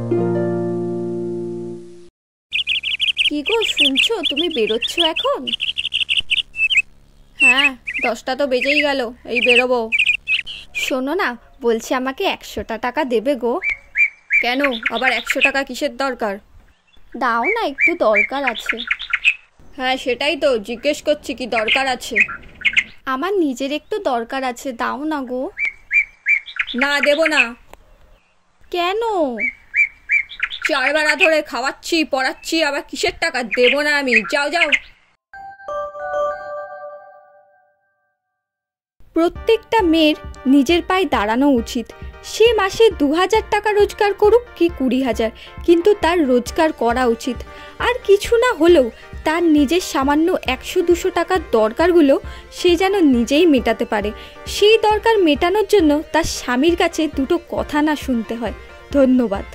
কি গো শুনছো, তুমি বেরোচ্ছ এখন? হ্যাঁ, 10টা তো বেজেই গেল, এই বেরোবো। শোনো না, বলছি আমাকে 100টা টাকা দেবে গো। কেন, আবার 100 টাকা কিসের দরকার? দাও না, একটু দরকার আছে। হ্যাঁ সেটাই তো জিজ্ঞেস করছি, কি দরকার আছে? আমার নিজের একটু দরকার আছে, দাও না গো। না, দেব না। কেন? 4 বেলা ধরে খাওয়াচ্ছি পড়াচ্ছি, আবার কিসের টাকা? দেব না আমি, যাও যাও। প্রত্যেকটা মেয়ের নিজের পায়ে দাঁড়ানো উচিত। সে মাসে 2000 টাকা রোজগার করুক কি 20,000, কিন্তু তার রোজগার করা উচিত। আর কিছু না হলেও তার নিজের সামান্য 100-200 টাকার দরকারগুলো সে যেন নিজেই মেটাতে পারে। সেই দরকার মেটানোর জন্য তার স্বামীর কাছে দুটো কথা না শুনতে হয়। ধন্যবাদ।